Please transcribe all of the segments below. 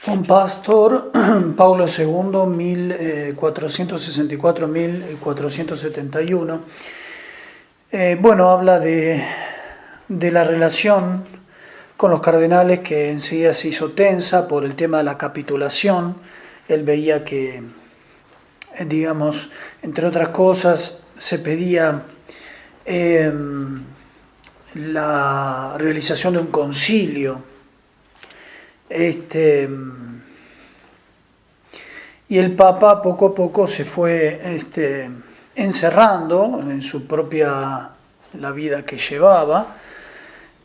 Un pastor, Paulo II, 1464-1471. Bueno, habla de la relación con los cardenales, que enseguida se hizo tensa por el tema de la capitulación. Él veía que, digamos, entre otras cosas, se pedía la realización de un concilio. Y el Papa poco a poco se fue encerrando en su propia la vida que llevaba,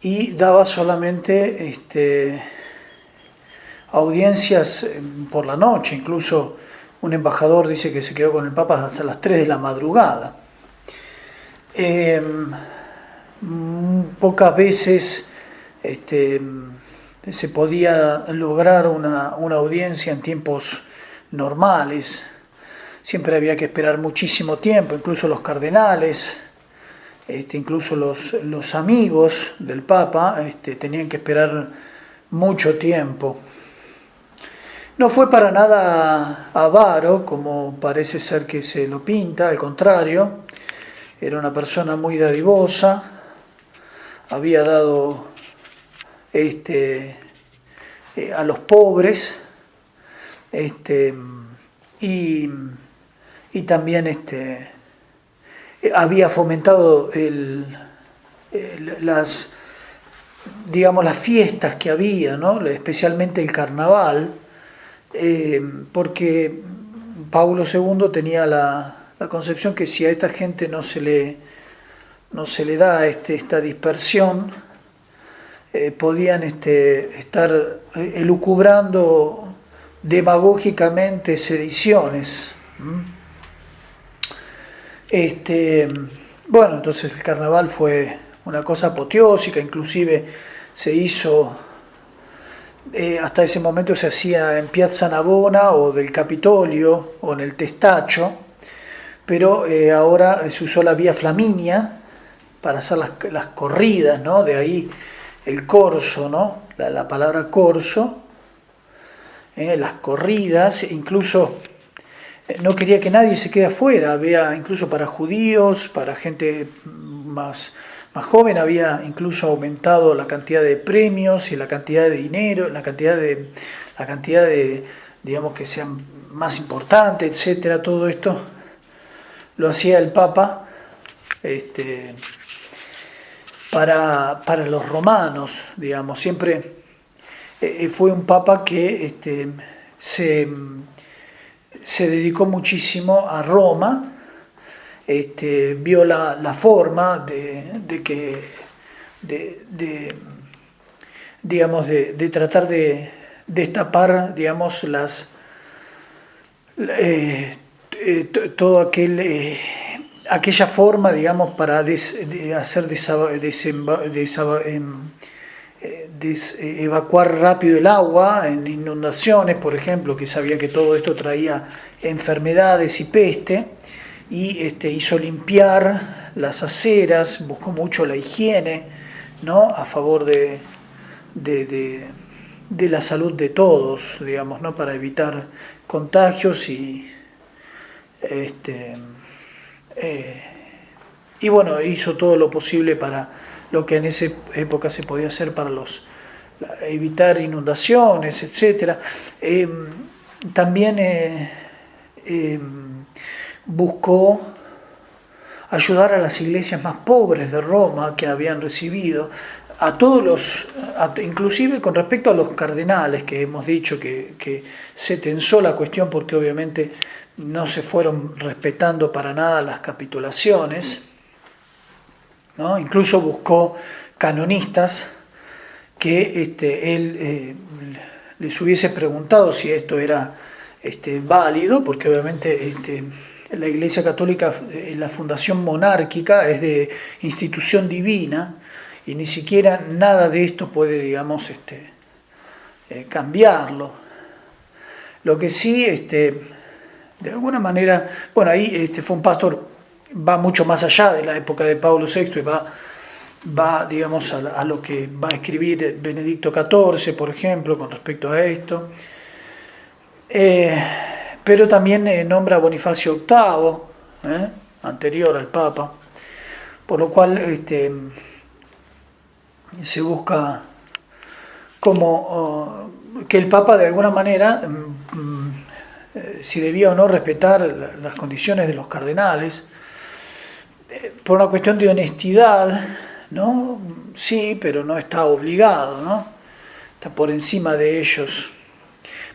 y daba solamente audiencias por la noche. Incluso un embajador dice que se quedó con el Papa hasta las 3 de la madrugada. Pocas veces se podía lograr una audiencia en tiempos normales. Siempre había que esperar muchísimo tiempo, incluso los cardenales, incluso los amigos del Papa tenían que esperar mucho tiempo. No fue para nada avaro, como parece ser que se lo pinta, al contrario, era una persona muy dadivosa, había dado a los pobres, y también había fomentado las fiestas que había, ¿no? Especialmente el carnaval, porque Paulo II tenía la concepción que si a esta gente no se le da esta dispersión, podían estar elucubrando demagógicamente sediciones. Bueno, entonces el carnaval fue una cosa apoteósica, inclusive se hizo, hasta ese momento se hacía en Piazza Navona o del Capitolio o en el Testaccio, pero ahora se usó la Vía Flaminia para hacer las corridas, ¿no? De ahí el corso, ¿no? La palabra corso, las corridas. Incluso no quería que nadie se quede afuera, había incluso para judíos, para gente más joven, había incluso aumentado la cantidad de premios y la cantidad de dinero, la cantidad de digamos, que sean más importantes, etcétera. Todo esto lo hacía el Papa para los romanos, digamos. Siempre fue un Papa que se dedicó muchísimo a Roma, vio la forma de tratar de destapar, digamos, todo aquella forma, digamos, para evacuar rápido el agua en inundaciones, por ejemplo, que sabía que todo esto traía enfermedades y peste, y hizo limpiar las aceras, buscó mucho la higiene, ¿no? A favor de la salud de todos, digamos, ¿no? Para evitar contagios y bueno, hizo todo lo posible para lo que en esa época se podía hacer para evitar inundaciones, etc. También buscó ayudar a las iglesias más pobres de Roma, que habían recibido a todos inclusive con respecto a los cardenales, que hemos dicho que se tensó la cuestión porque obviamente no se fueron respetando para nada las capitulaciones, ¿no? Incluso buscó canonistas que él les hubiese preguntado si esto era válido, porque obviamente la Iglesia Católica, la fundación monárquica, es de institución divina, y ni siquiera nada de esto puede, digamos, cambiarlo. Lo que sí, de alguna manera, bueno, ahí fue un pastor, va mucho más allá de la época de Pablo VI y va digamos, a lo que va a escribir Benedicto XIV, por ejemplo, con respecto a esto. Eh, pero también nombra a Bonifacio VIII, anterior al Papa, por lo cual se busca como que el Papa de alguna manera, si debía o no respetar las condiciones de los cardenales, por una cuestión de honestidad, ¿no? Sí, pero no está obligado, ¿no? Está por encima de ellos.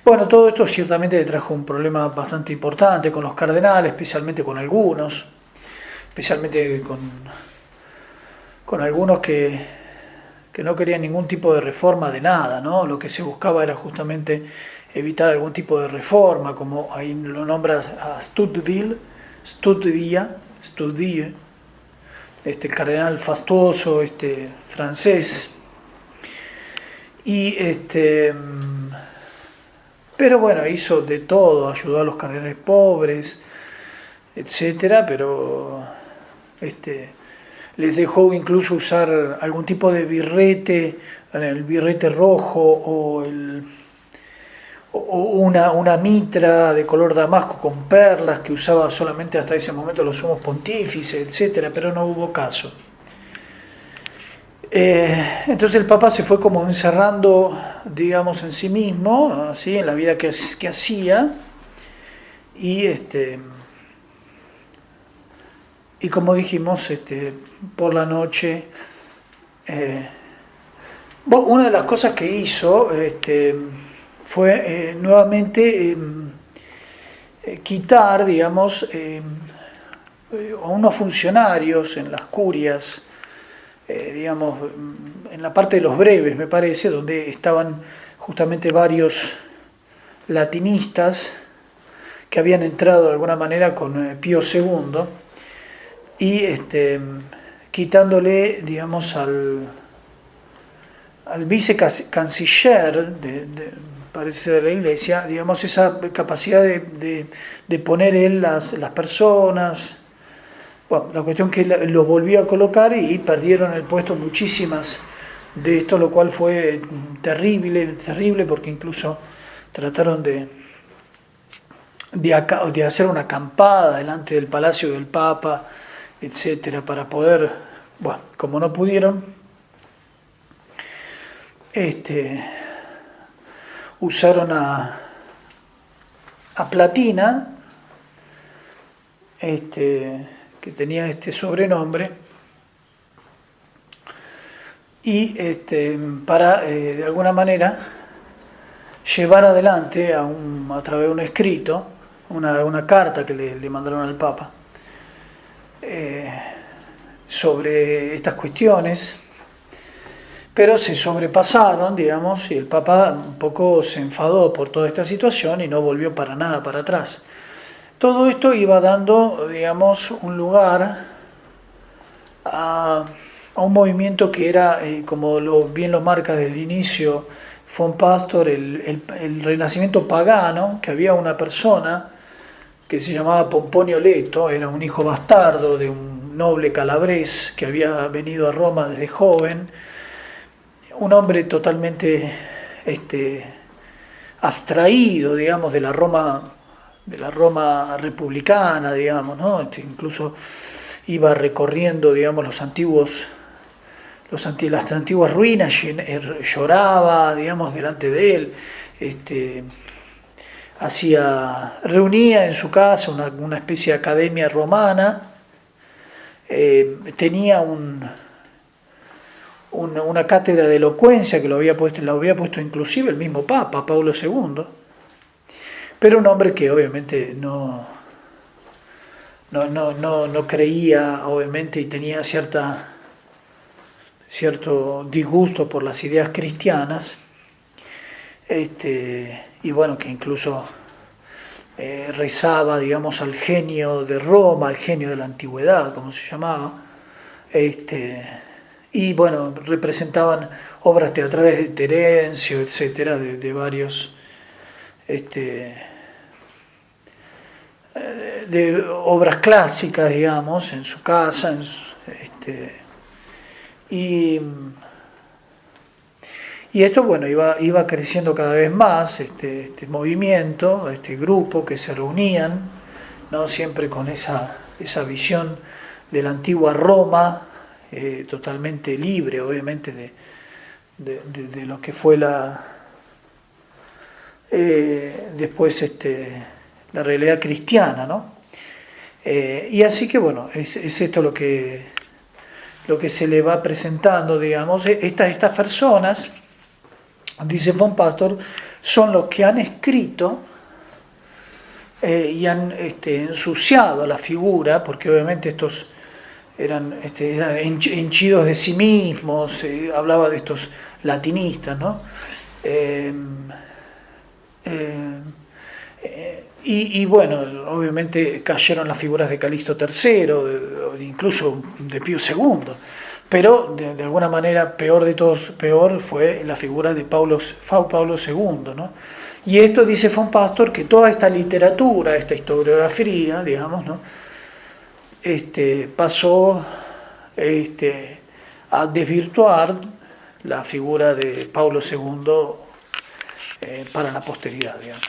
Bueno, todo esto ciertamente le trajo un problema bastante importante con los cardenales, especialmente con algunos, especialmente con algunos que no querían ningún tipo de reforma de nada, ¿no? Lo que se buscaba era justamente evitar algún tipo de reforma, como ahí lo nombra a Studville, el cardenal fastuoso, francés, y pero bueno, hizo de todo, ayudó a los cardenales pobres, etcétera, pero les dejó incluso usar algún tipo de birrete, el birrete rojo o una mitra de color damasco con perlas que usaba solamente hasta ese momento los sumos pontífices, etcétera, pero no hubo caso. Entonces el Papa se fue como encerrando, digamos, en sí mismo, así, en la vida que hacía, y como dijimos, por la noche, una de las cosas que hizo fue nuevamente quitar, digamos, a unos funcionarios en las curias, digamos, en la parte de los breves, me parece, donde estaban justamente varios latinistas que habían entrado de alguna manera con Pío II, y quitándole, digamos, al vicecanciller, parece de la Iglesia, digamos, esa capacidad de poner él las personas. Bueno, la cuestión que lo volvió a colocar y perdieron el puesto muchísimas de esto, lo cual fue terrible, porque incluso trataron de hacer una acampada delante del Palacio del Papa, etcétera, para poder, bueno, como no pudieron, usaron a Platina, que tenía este sobrenombre, y para de alguna manera llevar adelante a través de un escrito, una carta que le mandaron al Papa sobre estas cuestiones, pero se sobrepasaron, digamos, y el Papa un poco se enfadó por toda esta situación y no volvió para nada para atrás. Todo esto iba dando, digamos, un lugar a un movimiento que era, como bien lo marca desde el inicio von Pastor, el renacimiento pagano, que había una persona que se llamaba Pomponio Leto, era un hijo bastardo de un noble calabrés que había venido a Roma desde joven, un hombre totalmente abstraído, digamos, de la Roma republicana, digamos, ¿no? Incluso iba recorriendo, digamos, las antiguas ruinas, lloraba, digamos, delante de él, reunía en su casa una especie de academia romana, tenía una cátedra de elocuencia que lo había puesto inclusive el mismo Papa, Pablo II, pero un hombre que obviamente no creía, obviamente, y tenía cierto disgusto por las ideas cristianas, y bueno, que incluso rezaba, digamos, al genio de Roma, al genio de la antigüedad, como se llamaba, y bueno, representaban obras teatrales de Terencio, etcétera, de varios, de obras clásicas, digamos, en su casa, y Y esto, bueno, iba creciendo cada vez más, este movimiento, este grupo que se reunían, ¿no? Siempre con esa visión de la antigua Roma, totalmente libre, obviamente, de lo que fue después la realidad cristiana, ¿no? Y así que, bueno, es esto lo que se le va presentando, digamos. Estas personas, dice von Pastor, son los que han escrito y han ensuciado la figura, porque obviamente estos eran henchidos de sí mismos, hablaba de estos latinistas, ¿no? Y bueno, obviamente cayeron las figuras de Calixto III, incluso de Pío II, pero de alguna manera peor fue la figura de Pablo II, ¿no? Y esto dice von Pastor que toda esta literatura, esta historiografía, digamos, ¿no? Pasó a desvirtuar la figura de Pablo II para la posteridad, digamos.